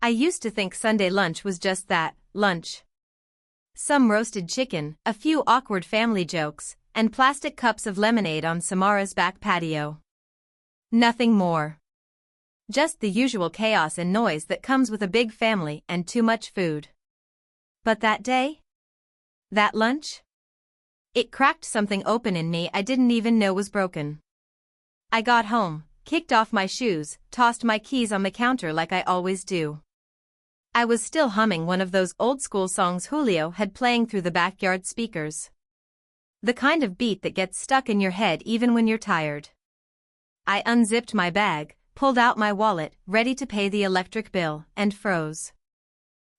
I used to think Sunday lunch was just that, lunch. Some roasted chicken, a few awkward family jokes, and plastic cups of lemonade on Samara's back patio. Nothing more. Just the usual chaos and noise that comes with a big family and too much food. But that day? That lunch? It cracked something open in me I didn't even know was broken. I got home, kicked off my shoes, tossed my keys on the counter like I always do. I was still humming one of those old-school songs Julio had playing through the backyard speakers. The kind of beat that gets stuck in your head even when you're tired. I unzipped my bag, pulled out my wallet, ready to pay the electric bill, and froze.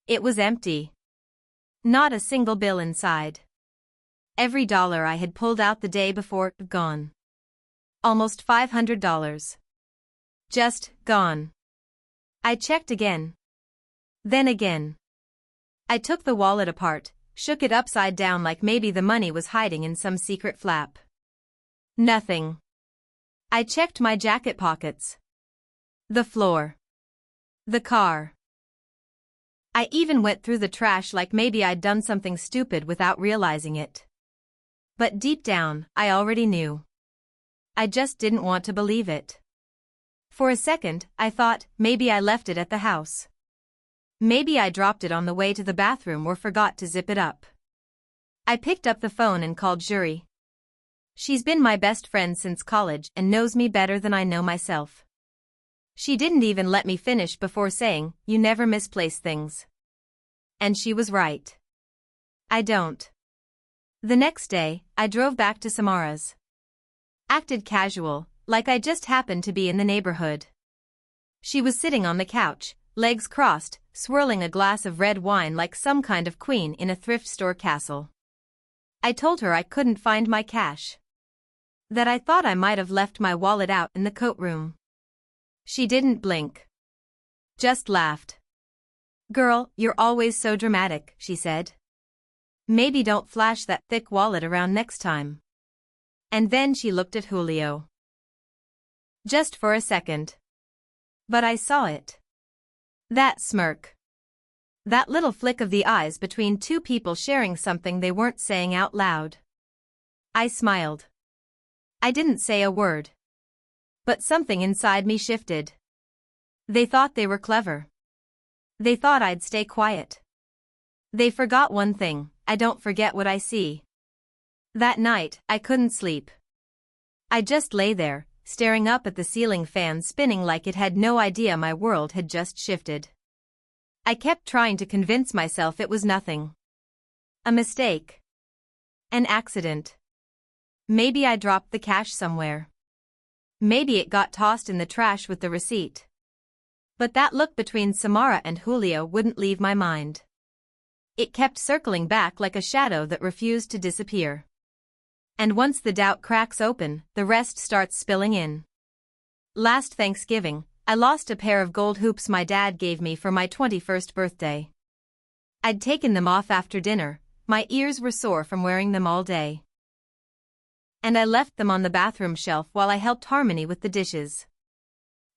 It was empty. Not a single bill inside. Every dollar I had pulled out the day before, gone. Almost $500. Just gone. I checked again. Then again. I took the wallet apart, shook it upside down like maybe the money was hiding in some secret flap. Nothing. I checked my jacket pockets. The floor. The car. I even went through the trash like maybe I'd done something stupid without realizing it. But deep down, I already knew. I just didn't want to believe it. For a second, I thought, maybe I left it at the house. Maybe I dropped it on the way to the bathroom or forgot to zip it up. I picked up the phone and called Juri. She's been my best friend since college and knows me better than I know myself. She didn't even let me finish before saying, "You never misplace things." And she was right. I don't. The next day, I drove back to Samara's. Acted casual, like I just happened to be in the neighborhood. She was sitting on the couch, legs crossed, swirling a glass of red wine like some kind of queen in a thrift store castle. I told her I couldn't find my cash. That I thought I might have left my wallet out in the coat room. She didn't blink. Just laughed. "Girl, you're always so dramatic," she said. "Maybe don't flash that thick wallet around next time." And then she looked at Julio. Just for a second. But I saw it. That smirk. That little flick of the eyes between two people sharing something they weren't saying out loud. I smiled. I didn't say a word. But something inside me shifted. They thought they were clever. They thought I'd stay quiet. They forgot one thing: I don't forget what I see. That night, I couldn't sleep. I just lay there, staring up at the ceiling fan spinning like it had no idea my world had just shifted. I kept trying to convince myself it was nothing. A mistake. An accident. Maybe I dropped the cash somewhere. Maybe it got tossed in the trash with the receipt. But that look between Samara and Julio wouldn't leave my mind. It kept circling back like a shadow that refused to disappear. And once the doubt cracks open, the rest starts spilling in. Last Thanksgiving, I lost a pair of gold hoops my dad gave me for my 21st birthday. I'd taken them off after dinner, my ears were sore from wearing them all day. And I left them on the bathroom shelf while I helped Harmony with the dishes.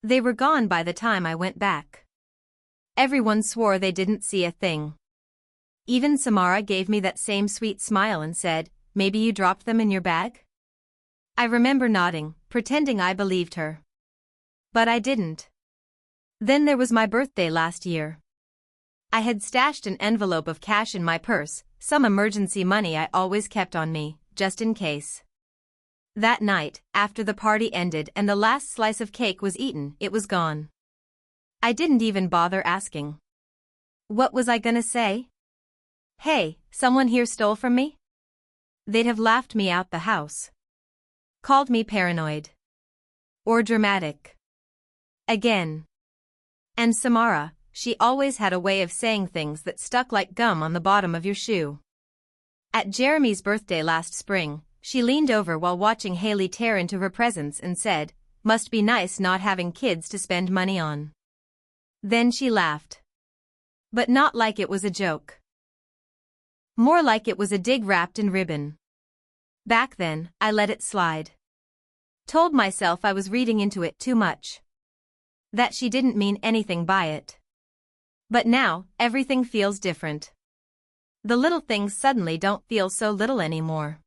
They were gone by the time I went back. Everyone swore they didn't see a thing. Even Samara gave me that same sweet smile and said, "Maybe you dropped them in your bag?" I remember nodding, pretending I believed her. But I didn't. Then there was my birthday last year. I had stashed an envelope of cash in my purse, some emergency money I always kept on me, just in case. That night, after the party ended and the last slice of cake was eaten, it was gone. I didn't even bother asking. What was I gonna say? "Hey, someone here stole from me?" They'd have laughed me out the house. Called me paranoid. Or dramatic. Again. And Samara, she always had a way of saying things that stuck like gum on the bottom of your shoe. At Jeremy's birthday last spring, she leaned over while watching Haley tear into her presents and said, "Must be nice not having kids to spend money on." Then she laughed. But not like it was a joke. More like it was a dig wrapped in ribbon. Back then, I let it slide. Told myself I was reading into it too much. That she didn't mean anything by it. But now, everything feels different. The little things suddenly don't feel so little anymore.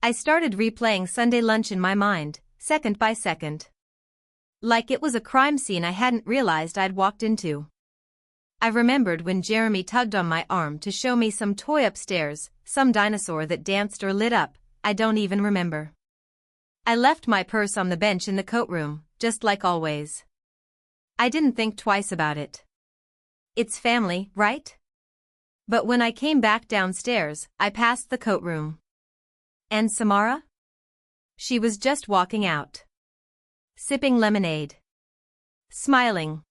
I started replaying Sunday lunch in my mind, second by second. Like it was a crime scene I hadn't realized I'd walked into. I remembered when Jeremy tugged on my arm to show me some toy upstairs, some dinosaur that danced or lit up, I don't even remember. I left my purse on the bench in the coat room, just like always. I didn't think twice about it. It's family, right? But when I came back downstairs, I passed the coat room. And Samara? She was just walking out. Sipping lemonade. Smiling.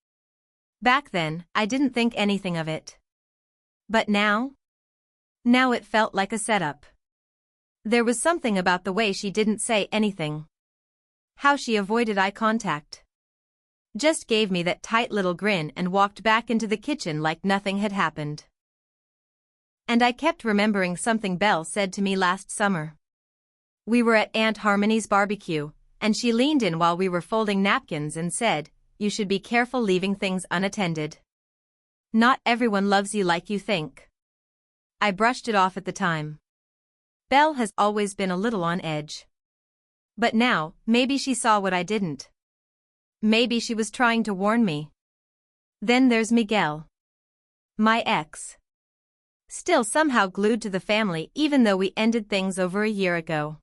Back then, I didn't think anything of it. But now? Now it felt like a setup. There was something about the way she didn't say anything. How she avoided eye contact. Just gave me that tight little grin and walked back into the kitchen like nothing had happened. And I kept remembering something Belle said to me last summer. We were at Aunt Harmony's barbecue, and she leaned in while we were folding napkins and said, "You should be careful leaving things unattended. Not everyone loves you like you think." I brushed it off at the time. Belle has always been a little on edge. But now, maybe she saw what I didn't. Maybe she was trying to warn me. Then there's Miguel. My ex. Still somehow glued to the family even though we ended things over a year ago.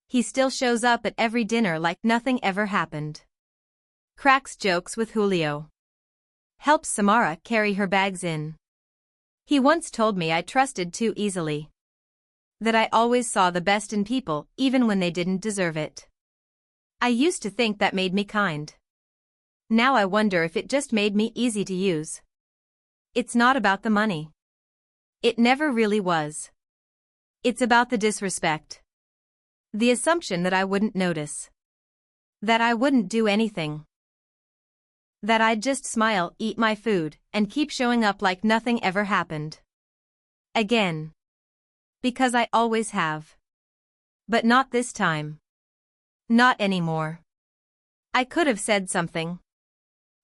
He still shows up at every dinner like nothing ever happened. Cracks jokes with Julio. Helps Samara carry her bags in. He once told me I trusted too easily. That I always saw the best in people even when they didn't deserve it. I used to think that made me kind. Now I wonder if it just made me easy to use. It's not about the money. It never really was. It's about the disrespect. The assumption that I wouldn't notice. That I wouldn't do anything. That I'd just smile, eat my food, and keep showing up like nothing ever happened. Again. Because I always have. But not this time. Not anymore. I could have said something.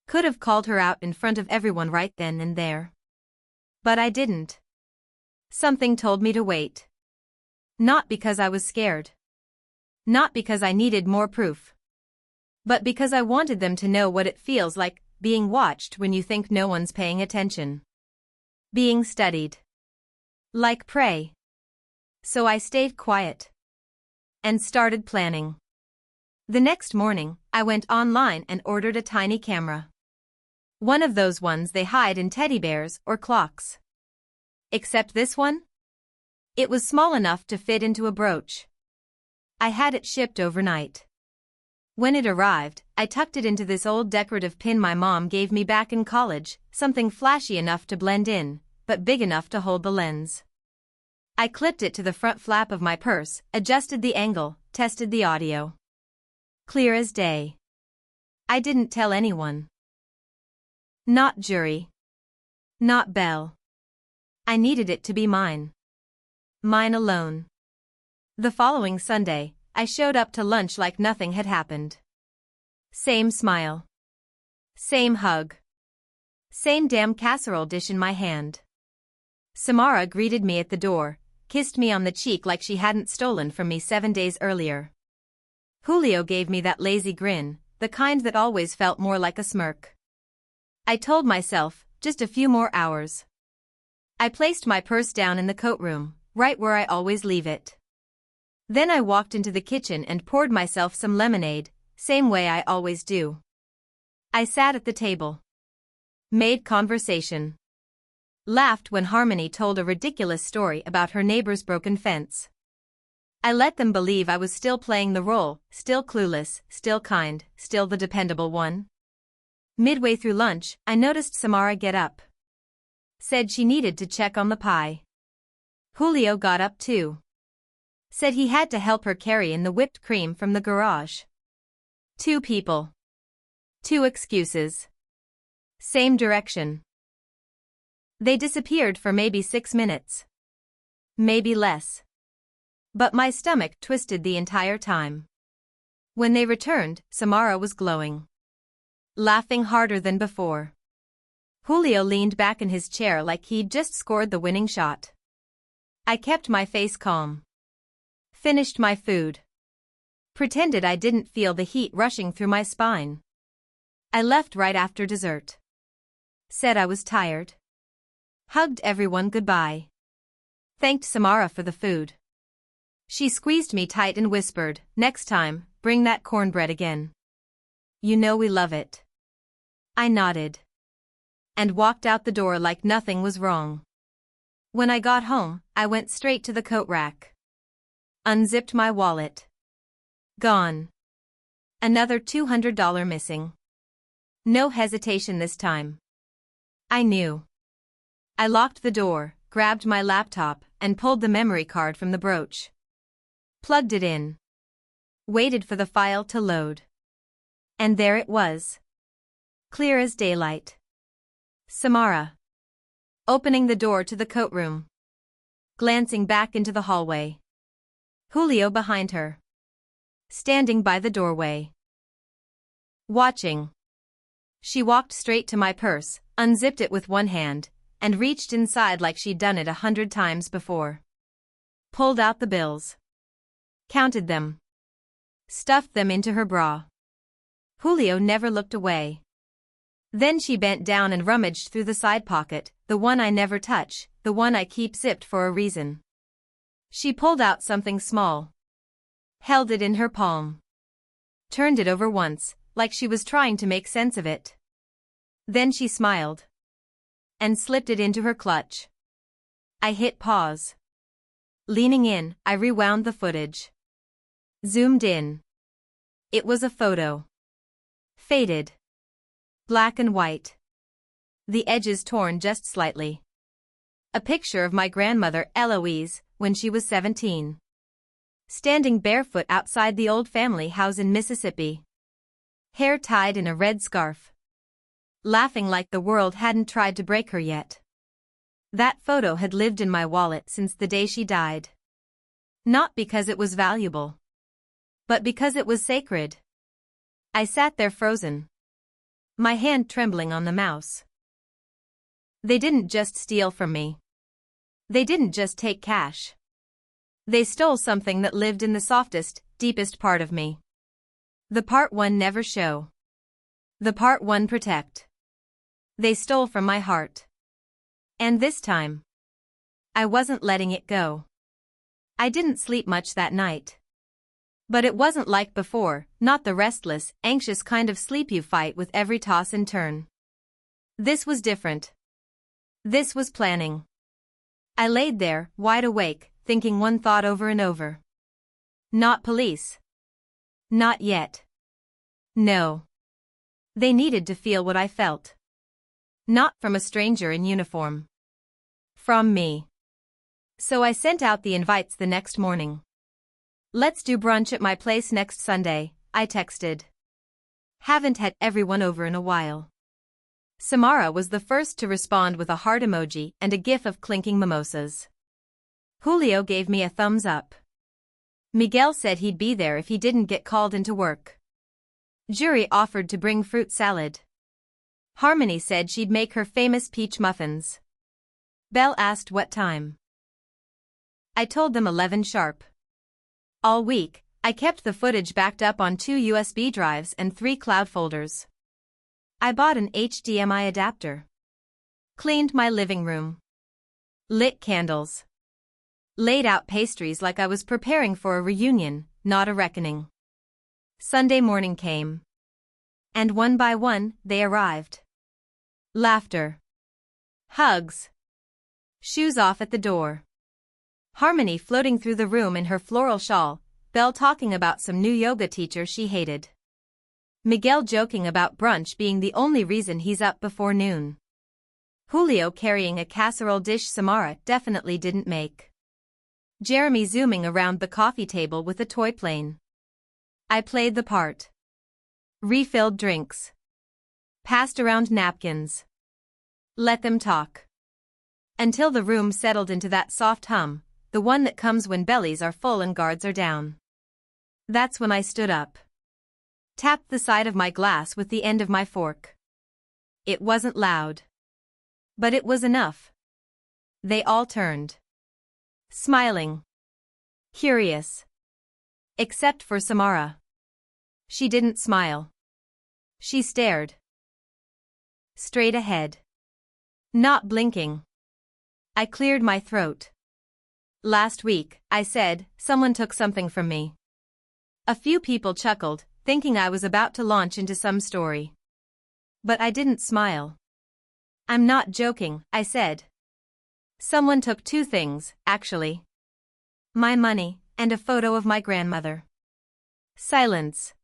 Could have called her out in front of everyone right then and there. But I didn't. Something told me to wait. Not because I was scared. Not because I needed more proof. But because I wanted them to know what it feels like, being watched when you think no one's paying attention. Being studied. Like prey. So I stayed quiet. And started planning. The next morning, I went online and ordered a tiny camera. One of those ones they hide in teddy bears or clocks. Except this one? It was small enough to fit into a brooch. I had it shipped overnight. When it arrived, I tucked it into this old decorative pin my mom gave me back in college, something flashy enough to blend in, but big enough to hold the lens. I clipped it to the front flap of my purse, adjusted the angle, tested the audio. Clear as day. I didn't tell anyone. Not Jury. Not Belle. I needed it to be mine. Mine alone. The following Sunday, I showed up to lunch like nothing had happened. Same smile. Same hug. Same damn casserole dish in my hand. Samara greeted me at the door, kissed me on the cheek like she hadn't stolen from me 7 days earlier. Julio gave me that lazy grin, the kind that always felt more like a smirk. I told myself, just a few more hours. I placed my purse down in the coat room, right where I always leave it. Then I walked into the kitchen and poured myself some lemonade, same way I always do. I sat at the table. Made conversation. Laughed when Harmony told a ridiculous story about her neighbor's broken fence. I let them believe I was still playing the role, still clueless, still kind, still the dependable one. Midway through lunch, I noticed Samara get up. Said she needed to check on the pie. Julio got up too. Said he had to help her carry in the whipped cream from the garage. 2 people. 2 excuses. Same direction. They disappeared for maybe 6 minutes. Maybe less. But my stomach twisted the entire time. When they returned, Samara was glowing. Laughing harder than before. Julio leaned back in his chair like he'd just scored the winning shot. I kept my face calm. Finished my food. Pretended I didn't feel the heat rushing through my spine. I left right after dessert. Said I was tired. Hugged everyone goodbye. Thanked Samara for the food. She squeezed me tight and whispered, "Next time, bring that cornbread again. You know we love it." I nodded. And walked out the door like nothing was wrong. When I got home, I went straight to the coat rack. Unzipped my wallet. Gone. Another $200 missing. No hesitation this time. I knew. I locked the door, grabbed my laptop, and pulled the memory card from the brooch. Plugged it in. Waited for the file to load. And there it was. Clear as daylight. Samara. Opening the door to the coat room. Glancing back into the hallway. Julio behind her. Standing by the doorway. Watching. She walked straight to my purse, unzipped it with one hand, and reached inside like she'd done it 100 times before. Pulled out the bills. Counted them. Stuffed them into her bra. Julio never looked away. Then she bent down and rummaged through the side pocket, the one I never touch, the one I keep zipped for a reason. She pulled out something small. Held it in her palm. Turned it over once, like she was trying to make sense of it. Then she smiled. And slipped it into her clutch. I hit pause. Leaning in, I rewound the footage. Zoomed in. It was a photo. Faded. Black and white. The edges torn just slightly. A picture of my grandmother Eloise, when she was 17. Standing barefoot outside the old family house in Mississippi. Hair tied in a red scarf. Laughing like the world hadn't tried to break her yet. That photo had lived in my wallet since the day she died. Not because it was valuable. But because it was sacred. I sat there frozen. My hand trembling on the mouse. They didn't just steal from me. They didn't just take cash. They stole something that lived in the softest, deepest part of me. The part one never show. The part one protect. They stole from my heart. And this time, I wasn't letting it go. I didn't sleep much that night. But it wasn't like before, not the restless, anxious kind of sleep you fight with every toss and turn. This was different. This was planning. I laid there, wide awake, thinking one thought over and over. Not police. Not yet. No. They needed to feel what I felt. Not from a stranger in uniform. From me. So I sent out the invites the next morning. "Let's do brunch at my place next Sunday," I texted. Haven't had everyone over in a while. Samara was the first to respond with a heart emoji and a gif of clinking mimosas. Julio gave me a thumbs up. Miguel said he'd be there if he didn't get called into work. Jury offered to bring fruit salad. Harmony said she'd make her famous peach muffins. Belle asked what time. I told them 11 sharp. All week, I kept the footage backed up on 2 USB drives and 3 cloud folders. I bought an HDMI adapter. Cleaned my living room. Lit candles. Laid out pastries like I was preparing for a reunion, not a reckoning. Sunday morning came. And one by one, they arrived. Laughter. Hugs. Shoes off at the door. Harmony floating through the room in her floral shawl, Belle talking about some new yoga teacher she hated. Miguel joking about brunch being the only reason he's up before noon. Julio carrying a casserole dish Samara definitely didn't make. Jeremy zooming around the coffee table with a toy plane. I played the part. Refilled drinks. Passed around napkins. Let them talk. Until the room settled into that soft hum, the one that comes when bellies are full and guards are down. That's when I stood up. Tapped the side of my glass with the end of my fork. It wasn't loud. But it was enough. They all turned. Smiling. Curious. Except for Samara. She didn't smile. She stared. Straight ahead. Not blinking. I cleared my throat. Last week, I said, someone took something from me. A few people chuckled, thinking I was about to launch into some story. But I didn't smile. I'm not joking, I said. Someone took two things, actually. My money, and a photo of my grandmother. Silence.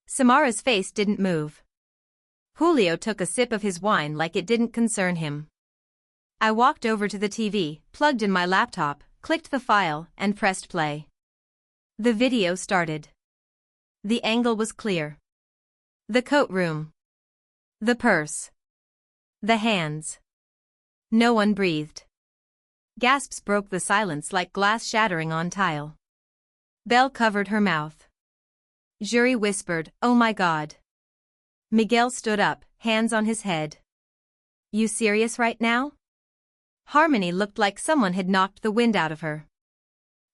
Samara's face didn't move. Julio took a sip of his wine like it didn't concern him. I walked over to the TV, plugged in my laptop, clicked the file, and pressed play. The video started. The angle was clear. The coat room. The purse. The hands. No one breathed. Gasps broke the silence like glass shattering on tile. Belle covered her mouth. Jury whispered, "Oh my God." Miguel stood up, hands on his head. You serious right now? Harmony looked like someone had knocked the wind out of her.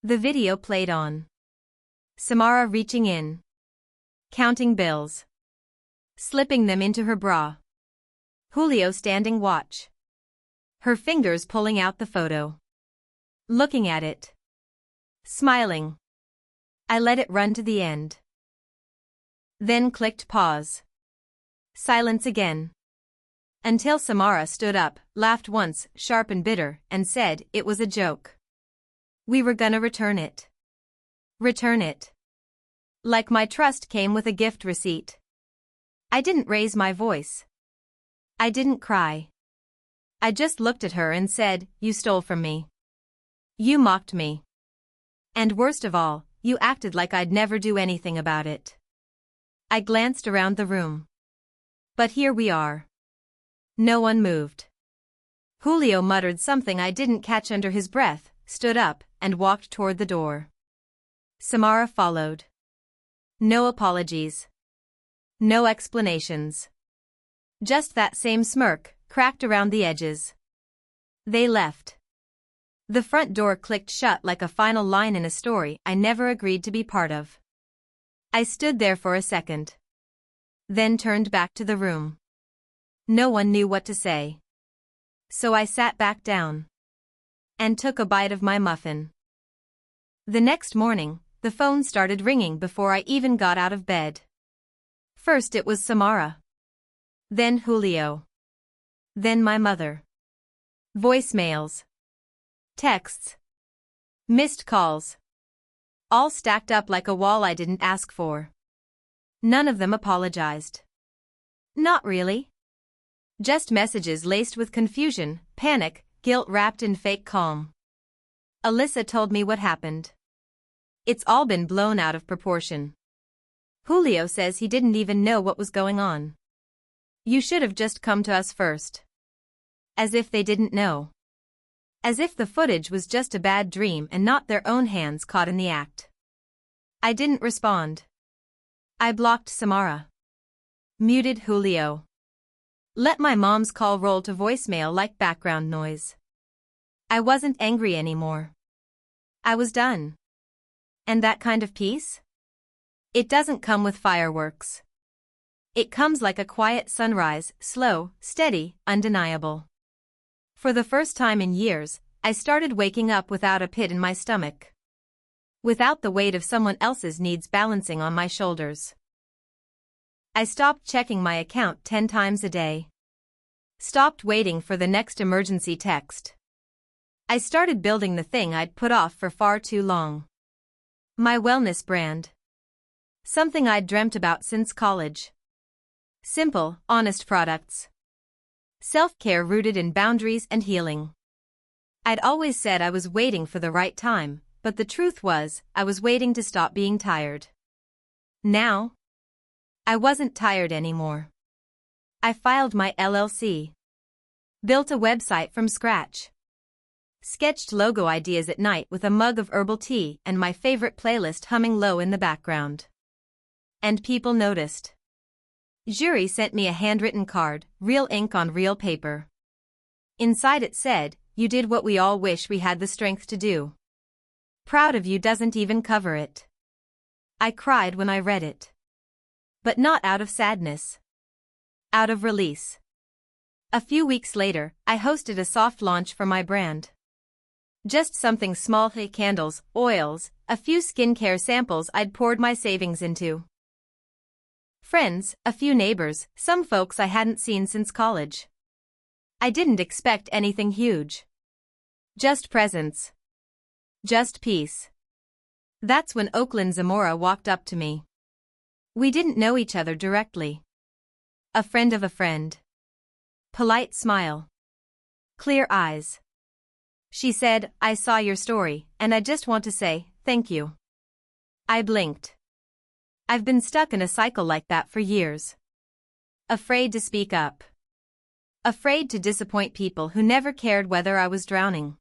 The video played on. Samara reaching in. Counting bills. Slipping them into her bra. Julio standing watch. Her fingers pulling out the photo. Looking at it. Smiling. I let it run to the end. Then clicked pause. Silence again. Until Samara stood up, laughed once, sharp and bitter, and said it was a joke. We were gonna return it. Return it. Like my trust came with a gift receipt. I didn't raise my voice. I didn't cry. I just looked at her and said, you stole from me. You mocked me. And worst of all, you acted like I'd never do anything about it. I glanced around the room. But here we are. No one moved. Julio muttered something I didn't catch under his breath, stood up, and walked toward the door. Samara followed. No apologies. No explanations. Just that same smirk, cracked around the edges. They left. The front door clicked shut like a final line in a story I never agreed to be part of. I stood there for a second. Then turned back to the room. No one knew what to say. So I sat back down. And took a bite of my muffin. The next morning, the phone started ringing before I even got out of bed. First it was Samara. Then Julio. Then my mother. Voicemails. Texts. Missed calls. All stacked up like a wall I didn't ask for. None of them apologized. Not really. Just messages laced with confusion, panic, guilt wrapped in fake calm. Alyssa told me what happened. It's all been blown out of proportion. Julio says he didn't even know what was going on. You should have just come to us first. As if they didn't know. As if the footage was just a bad dream and not their own hands caught in the act. I didn't respond. I blocked Samara. Muted Julio. Let my mom's call roll to voicemail like background noise. I wasn't angry anymore. I was done. And that kind of peace? It doesn't come with fireworks. It comes like a quiet sunrise, slow, steady, undeniable. For the first time in years, I started waking up without a pit in my stomach. Without the weight of someone else's needs balancing on my shoulders. I stopped checking my account 10 times a day. Stopped waiting for the next emergency text. I started building the thing I'd put off for far too long. My wellness brand. Something I'd dreamt about since college. Simple, honest products. Self-care rooted in boundaries and healing. I'd always said I was waiting for the right time, but the truth was, I was waiting to stop being tired. Now, I wasn't tired anymore. I filed my LLC. Built a website from scratch. Sketched logo ideas at night with a mug of herbal tea and my favorite playlist humming low in the background. And people noticed. Jury sent me a handwritten card, real ink on real paper. Inside it said, "You did what we all wish we had the strength to do. Proud of you doesn't even cover it." I cried when I read it. But not out of sadness. Out of release. A few weeks later, I hosted a soft launch for my brand. Just something small: candles, oils, a few skincare samples I'd poured my savings into. Friends, a few neighbors, some folks I hadn't seen since college. I didn't expect anything huge. Just presents. Just peace. That's when Oakland Zamora walked up to me. We didn't know each other directly. A friend of a friend. Polite smile. Clear eyes. She said, "I saw your story, and I just want to say, thank you." I blinked. I've been stuck in a cycle like that for years. Afraid to speak up. Afraid to disappoint people who never cared whether I was drowning.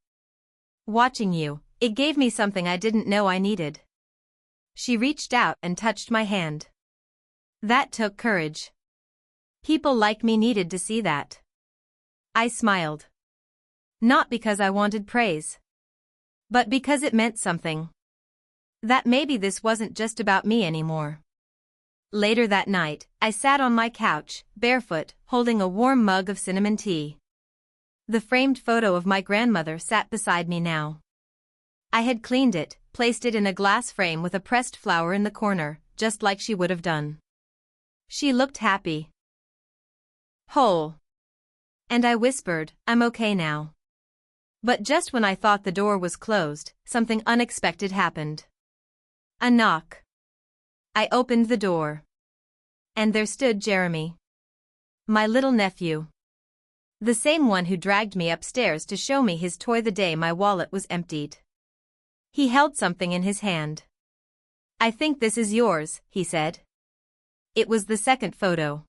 Watching you, it gave me something I didn't know I needed. She reached out and touched my hand. That took courage. People like me needed to see that. I smiled. Not because I wanted praise. But because it meant something. That maybe this wasn't just about me anymore. Later that night, I sat on my couch, barefoot, holding a warm mug of cinnamon tea. The framed photo of my grandmother sat beside me now. I had cleaned it, placed it in a glass frame with a pressed flower in the corner, just like she would have done. She looked happy. Whole. And I whispered, "I'm okay now." But just when I thought the door was closed, something unexpected happened. A knock. I opened the door. And there stood Jeremy. My little nephew. The same one who dragged me upstairs to show me his toy the day my wallet was emptied. He held something in his hand. "I think this is yours," he said. It was the second photo.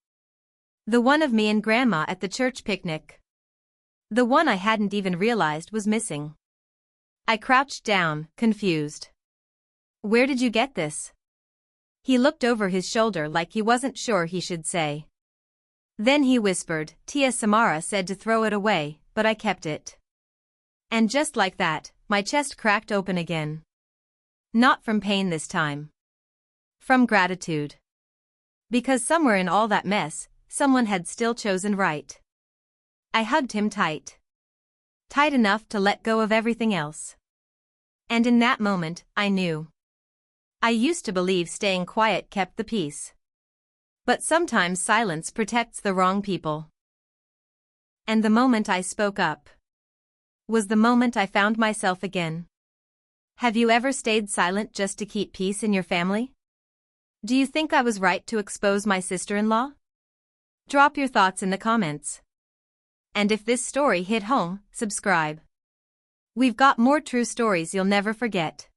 The one of me and Grandma at the church picnic. The one I hadn't even realized was missing. I crouched down, confused. "Where did you get this?" He looked over his shoulder like he wasn't sure he should say. Then he whispered, "Tia Samara said to throw it away, but I kept it." And just like that, my chest cracked open again. Not from pain this time. From gratitude. Because somewhere in all that mess, someone had still chosen right. I hugged him tight. Tight enough to let go of everything else. And in that moment, I knew. I used to believe staying quiet kept the peace. But sometimes silence protects the wrong people. And the moment I spoke up was the moment I found myself again. Have you ever stayed silent just to keep peace in your family? Do you think I was right to expose my sister-in-law? Drop your thoughts in the comments. And if this story hit home, subscribe. We've got more true stories you'll never forget.